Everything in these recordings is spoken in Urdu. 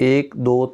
1 2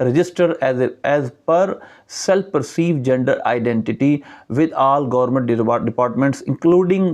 registered as per self-perceived gender identity with all government departments including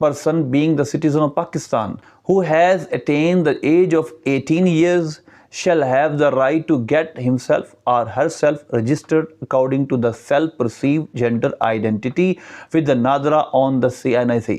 person being the citizen of Pakistan who has attained the age of 18 years shall have the right to get himself or herself registered according to the self-perceived gender identity with the nadra on the CNIC।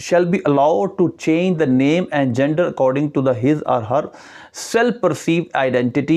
shall be allowed to change the name and gender according to the his or her self perceived identity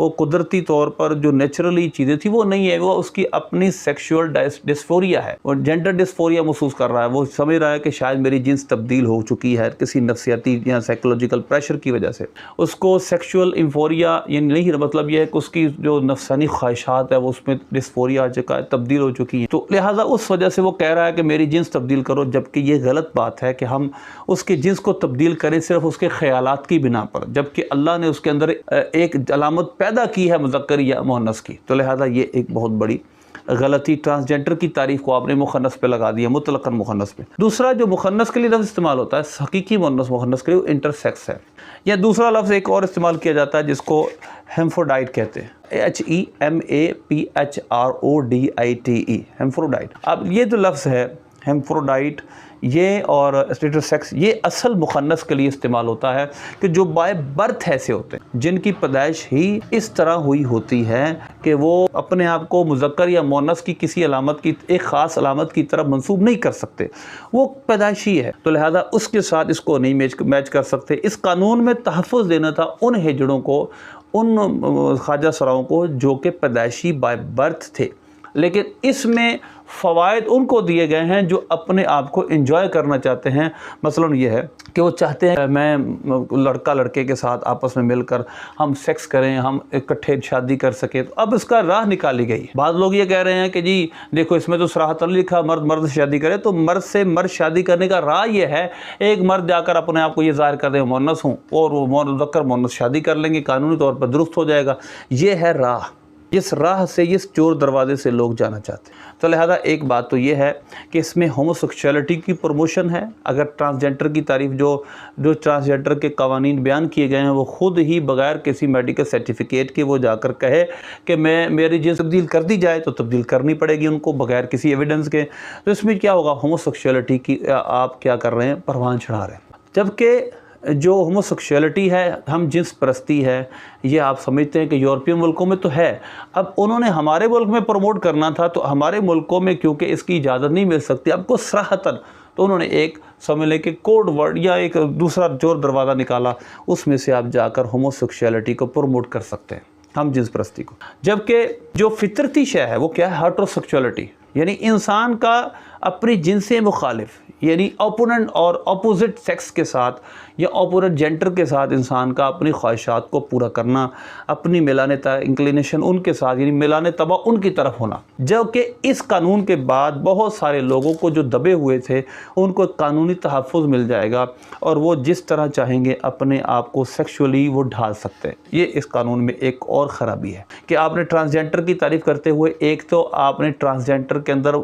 وہ قدرتی طور پر جو نیچرلی چیزیں تھی وہ نہیں ہے، وہ اس کی اپنی سیکشول ڈسفوریا ہے، وہ جینڈر ڈسفوریا محسوس کر رہا ہے، وہ سمجھ رہا ہے کہ شاید میری جنس تبدیل ہو چکی ہے کسی نفسیاتی یا سائیکولوجیکل پریشر کی وجہ سے۔ اس کو سیکشول انفوریا یعنی نہیں، مطلب یہ ہے کہ اس کی جو نفسانی خواہشات ہے وہ اس میں ڈسفوریا آ چکا ہے، تبدیل ہو چکی ہے، تو لہٰذا اس وجہ سے وہ کہہ رہا ہے کہ میری جنس تبدیل کرو، جبکہ یہ غلط بات ہے کہ ہم اس کی جنس کو تبدیل کریں صرف اس کے خیالات کی بنا پر، جبکہ اللہ نے اس کے اندر ایک علامت پیدا کی ہے مذکر یا مؤنث کی، تو لہٰذا یہ ایک بہت بڑی غلطی، ٹرانسجنڈر کی تعریف کو آپ نے مخنث پہ لگا دیا، مطلقاً مخنث پہ۔ دوسرا جو مخنث کے لیے لفظ استعمال ہوتا ہے حقیقی مؤنث مخنث کے لیے، وہ انٹرسیکس ہے، یا دوسرا لفظ ایک اور استعمال کیا جاتا ہے جس کو ہیمفروڈائٹ کہتے ہیں، HEMAPHRODITE، ہیمفروڈائٹ۔ اب یہ جو لفظ ہے ہیمفروڈائٹ، یہ اور انٹرسیکس، یہ اصل مخنث کے لیے استعمال ہوتا ہے کہ جو بائے برتھ ایسے ہوتے ہیں، جن کی پیدائش ہی اس طرح ہوئی ہوتی ہے کہ وہ اپنے آپ کو مذکر یا مؤنث کی کسی علامت کی، ایک خاص علامت کی طرف منسوب نہیں کر سکتے، وہ پیدائشی ہے، تو لہذا اس کے ساتھ اس کو نہیں میچ کر سکتے۔ اس قانون میں تحفظ دینا تھا ان ہجڑوں کو، ان خواجہ سراؤں کو جو کہ پیدائشی بائے برتھ تھے، لیکن اس میں فوائد ان کو دیے گئے ہیں جو اپنے آپ کو انجوائے کرنا چاہتے ہیں۔ مثلا یہ ہے کہ وہ چاہتے ہیں میں لڑکا لڑکے کے ساتھ آپس میں مل کر ہم سیکس کریں، ہم اکٹھے شادی کر سکیں، تو اب اس کا راہ نکالی گئی۔ بعض لوگ یہ کہہ رہے ہیں کہ جی دیکھو اس میں تو صراحتاً لکھا مرد مرد سے شادی کرے، تو مرد سے مرد شادی کرنے کا راہ یہ ہے ایک مرد جا کر اپنے آپ کو یہ ظاہر کر دے مؤنث ہوں، اور وہ مذکر مؤنث شادی کر لیں گے، قانونی طور پر درست ہو جائے گا۔ یہ ہے راہ، اس راہ سے، اس چور دروازے سے لوگ جانا چاہتے ہیں۔ تو لہذا ایک بات تو یہ ہے کہ اس میں ہوموسیکشوالٹی کی پروموشن ہے۔ اگر ٹرانسجنڈر کی تعریف جو ٹرانسجنڈر کے قوانین بیان کیے گئے ہیں وہ خود ہی بغیر کسی میڈیکل سرٹیفکیٹ کے وہ جا کر کہے کہ میری جنس تبدیل کر دی جائے، تو تبدیل کرنی پڑے گی ان کو بغیر کسی ایویڈنس کے، تو اس میں کیا ہوگا، ہوموسیکشوالٹی کی آپ کیا کر رہے ہیں، پروان چڑھا رہے ہیں۔ جبکہ جو ہوموسیکشوالٹی ہے، ہم جنس پرستی ہے، یہ آپ سمجھتے ہیں کہ یورپین ملکوں میں تو ہے، اب انہوں نے ہمارے ملک میں پروموٹ کرنا تھا، تو ہمارے ملکوں میں کیونکہ اس کی اجازت نہیں مل سکتی آپ کو صراحتاً، تو انہوں نے ایک سمجھ لیں کہ کوڈ ورڈ یا ایک دوسرا چور دروازہ نکالا، اس میں سے آپ جا کر ہوموسیکشوالٹی کو پروموٹ کر سکتے ہیں، ہم جنس پرستی کو۔ جبکہ جو فطرتی شے ہے وہ کیا ہے، ہیٹروسیکشوالٹی، یعنی انسان کا اپنی جنس سے مخالف، یعنی اوپوننٹ اور اپوزٹ سیکس کے ساتھ یا اپوزٹ جینڈر کے ساتھ انسان کا اپنی خواہشات کو پورا کرنا، اپنی میلانے انکلینیشن ان کے ساتھ، یعنی میلانے طبع ان کی طرف ہونا، جو کہ اس قانون کے بعد بہت سارے لوگوں کو جو دبے ہوئے تھے ان کو قانونی تحفظ مل جائے گا، اور وہ جس طرح چاہیں گے اپنے آپ کو سیکشولی وہ ڈھال سکتے ہیں۔ یہ اس قانون میں ایک اور خرابی ہے کہ آپ نے ٹرانسجنڈر کی تعریف کرتے ہوئے ایک تو آپ نے ٹرانسجنڈر کے اندر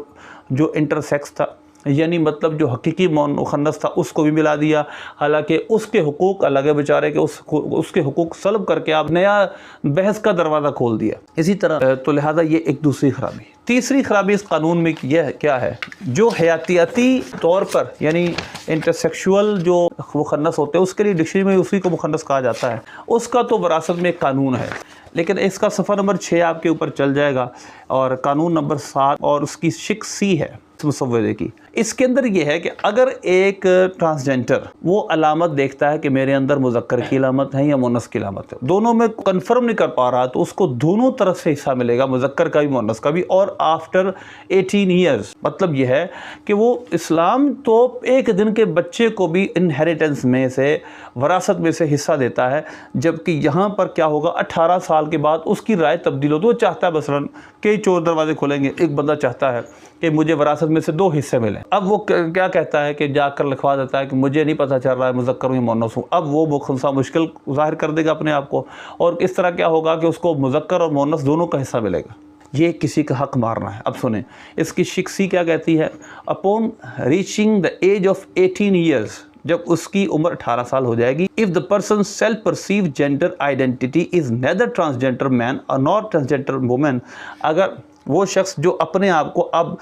جو انٹرسیکس تھا، یعنی مطلب جو حقیقی مخنث تھا، اس کو بھی ملا دیا، حالانکہ اس کے حقوق الگ ہے بیچارے کہ اس کے حقوق سلب کر کے آپ نیا بحث کا دروازہ کھول دیا۔ اسی طرح تو لہذا یہ ایک دوسری خرابی۔ تیسری خرابی اس قانون میں یہ کیا ہے، جو حیاتیاتی طور پر یعنی انٹرسیکشول جو مخنث ہوتے ہیں اس کے لیے ڈکشنری میں اسی کو مخنث کہا جاتا ہے، اس کا تو وراثت میں ایک قانون ہے، لیکن اس کا صفحہ نمبر 6 آپ کے اوپر چل جائے گا، اور قانون نمبر 7 اور اس کی شق سی ہے مسودے کی۔ اس کے اندر یہ ہے کہ اگر ایک ٹرانسجنڈر وہ علامت دیکھتا ہے کہ میرے اندر مذکر کی علامت ہے یا مؤنث کی علامت ہے، دونوں میں کنفرم نہیں کر پا رہا، تو اس کو دونوں طرف سے حصہ ملے گا، مذکر کا بھی مؤنث کا بھی، اور آفٹر 18 ایئرز۔ مطلب یہ ہے کہ وہ اسلام تو ایک دن کے بچے کو بھی انہیریٹنس میں سے، وراثت میں سے حصہ دیتا ہے، جبکہ یہاں پر کیا ہوگا، 18 سال کے بعد اس کی رائے تبدیل ہو، تو وہ چاہتا ہے مثلاً کئی چور دروازے کھولیں گے، ایک بندہ چاہتا ہے کہ مجھے وراثت میں سے 2 حصے ملیں، اب وہ کیا کہتا ہے کہ جا کر لکھوا دیتا ہے کہ مجھے نہیں پتہ چل رہا ہے مذکر ہوں یا مؤنث ہوں، اب وہ مخنثہ مشکل ظاہر کر دے گا اپنے آپ کو، اور اس طرح کیا ہوگا کہ اس کو مذکر اور مؤنث دونوں کا حصہ ملے گا۔ یہ کسی کا حق مارنا ہے۔ اب سنیں اس کی شق سی کیا کہتی ہے، upon reaching the age of 18 years, جب اس کی عمر 18 سال ہو جائے گی، if the person's self-perceived gender identity is neither transgender man or nor transgender woman، اگر وہ شخص جو اپنے آپ کو اب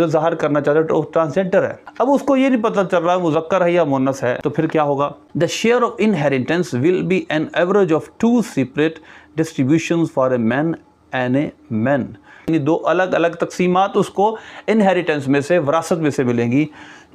ظاہر کرنا چاہتا ہے ٹرانسجنڈر ہے، اب اس کو یہ نہیں پتہ چل رہا ہے مذکر ہے یا مؤنث ہے، تو پھر کیا ہوگا، the share of inheritance will be an average of 2 separate distributions for a man and a man، یعنی 2 الگ الگ تقسیمات اس کو انہیریٹنس میں سے، وراثت میں سے ملیں گی،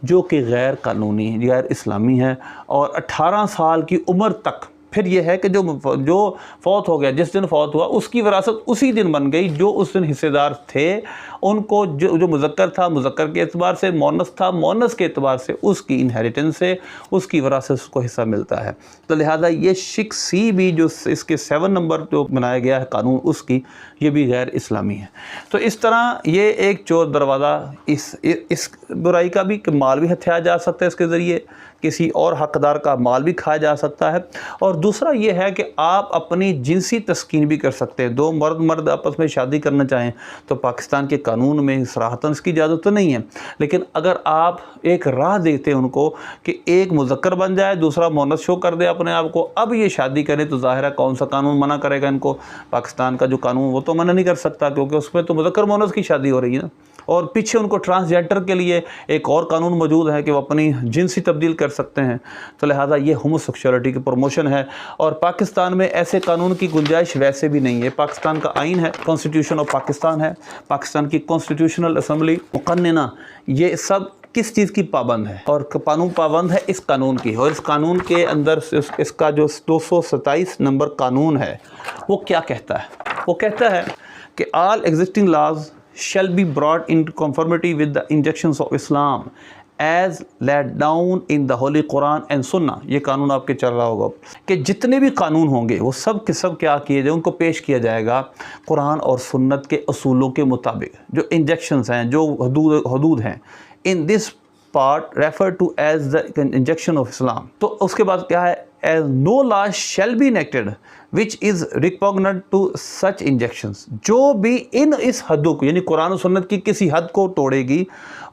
جو کہ غیر قانونی، غیر اسلامی ہے، اور 18 سال کی عمر تک پھر یہ ہے کہ جو فوت ہو گیا، جس دن فوت ہوا اس کی وراثت اسی دن بن گئی، جو اس دن حصے دار تھے ان کو جو مذکر تھا مذکر کے اعتبار سے، مونس تھا مونس کے اعتبار سے، اس کی انہیریٹنس سے اس کی وراثت اس کو حصہ ملتا ہے۔ تو لہٰذا یہ شق سی بھی جو اس کے 7 نمبر جو بنایا گیا ہے قانون، اس کی یہ بھی غیر اسلامی ہے۔ تو اس طرح یہ ایک چور دروازہ اس برائی کا بھی کہ مال بھی ہتھیایا جا سکتا ہے اس کے ذریعے، کسی اور حقدار کا مال بھی کھایا جا سکتا ہے، اور دوسرا یہ ہے کہ آپ اپنی جنسی تسکین بھی کر سکتے ہیں۔ دو مرد آپس میں شادی کرنا چاہیں تو پاکستان کے قانون میں صراحتاً اس کی اجازت تو نہیں ہے، لیکن اگر آپ ایک راہ دیتے ہیں ان کو کہ ایک مذکر بن جائے، دوسرا مونس شو کر دے اپنے آپ کو، اب یہ شادی کریں، تو ظاہر ہے کون سا قانون منع کرے گا ان کو؟ پاکستان کا جو قانون وہ تو منع نہیں کر سکتا، کیونکہ اس میں تو مذکر مونس کی شادی ہو رہی ہے نا۔ اور پیچھے ان کو ٹرانسجینڈر کے لیے ایک اور قانون موجود ہے کہ وہ اپنی جنسی تبدیل کر سکتے ہیں۔ تو لہٰذا یہ ہومو سیکشولیٹی کی پروموشن ہے، اور پاکستان میں ایسے قانون کی گنجائش ویسے بھی نہیں ہے۔ پاکستان کا آئین ہے، کانسٹیٹیوشن آف پاکستان ہے، پاکستان کی کانسٹیٹیوشنل اسمبلی مقننہ، یہ سب کس چیز کی پابند ہے؟ اور قانون پابند ہے اس قانون کی، اور اس قانون کے اندر اس کا جو 227 نمبر قانون ہے وہ کیا کہتا ہے؟ وہ کہتا ہے کہ all existing laws shall be brought into conformity with the injunctions of Islam as laid down in the Holy Quran and Sunnah۔ یہ قانون آپ کے چل رہا ہوگا کہ جتنے بھی قانون ہوں گے وہ سب کے سب کیا کیے جائے، ان کو پیش کیا جائے گا قرآن اور سنت کے اصولوں کے مطابق۔ جو انجیکشنز ہیں، جو حدود ہیں، in this part referred to as the injunction of Islam۔ تو اس کے بعد کیا ہے؟ as no law shall be enacted which is repugnant to such injunctions۔ جو بھی اس حدوں کو، یعنی قرآن و سنت کی کسی حد کو توڑے گی،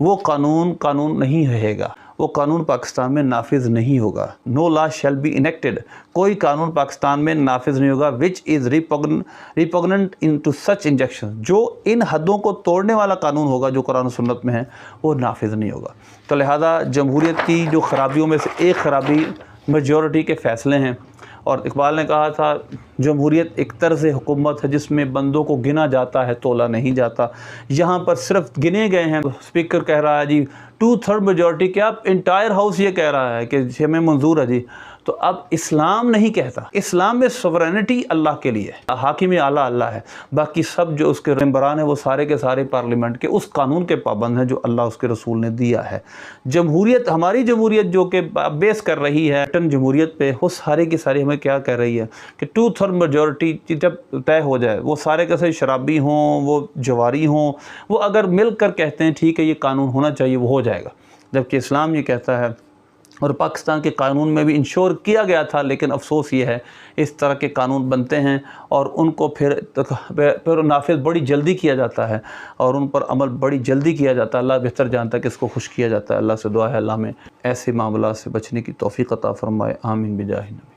وہ قانون نہیں رہے گا، وہ قانون پاکستان میں نافذ نہیں ہوگا۔ no law shall be enacted، کوئی قانون پاکستان میں نافذ نہیں ہوگا which is repugnant into such injunctions، جو ان حدوں کو توڑنے والا قانون ہوگا جو قرآن و سنت میں ہے، وہ نافذ نہیں ہوگا۔ تو لہذا جمہوریت کی جو خرابیوں میں سے ایک خرابی میجورٹی کے فیصلے ہیں، اور اقبال نے کہا تھا جمہوریت ایک طرز حکومت ہے جس میں بندوں کو گنا جاتا ہے، تولا نہیں جاتا۔ یہاں پر صرف گنے گئے ہیں۔ اسپیکر کہہ رہا ہے جی 2/3 میجورٹی، کیا انٹائر ہاؤس یہ کہہ رہا ہے کہ ہمیں منظور ہے جی۔ تو اب اسلام نہیں کہتا، اسلام میں سورینٹی اللہ کے لیے، حاکم اعلیٰ اللہ ہے، باقی سب جو اس کے ممبران ہیں وہ سارے کے سارے پارلیمنٹ کے اس قانون کے پابند ہیں جو اللہ اس کے رسول نے دیا ہے۔ جمہوریت، ہماری جمہوریت جو کہ بیس کر رہی ہے برٹن جمہوریت پہ، وہ سارے کی ساری ہمیں کیا کہہ رہی ہے کہ 2/3 میجورٹی جب طے ہو جائے، وہ سارے کے سارے شرابی ہوں، وہ جواری ہوں، وہ اگر مل کر کہتے ہیں ٹھیک ہے یہ قانون ہونا چاہیے، وہ ہو جائے گا، جبکہ اسلام یہ کہتا ہے۔ اور پاکستان کے قانون میں بھی انشور کیا گیا تھا، لیکن افسوس یہ ہے اس طرح کے قانون بنتے ہیں اور ان کو پھر نافذ بڑی جلدی کیا جاتا ہے، اور ان پر عمل بڑی جلدی کیا جاتا ہے۔ اللہ بہتر جانتا ہے کہ اس کو خوش کیا جاتا ہے۔ اللہ سے دعا ہے اللہ میں ایسے معاملات سے بچنے کی توفیق عطا فرمائے، آمین بجاہ نبی۔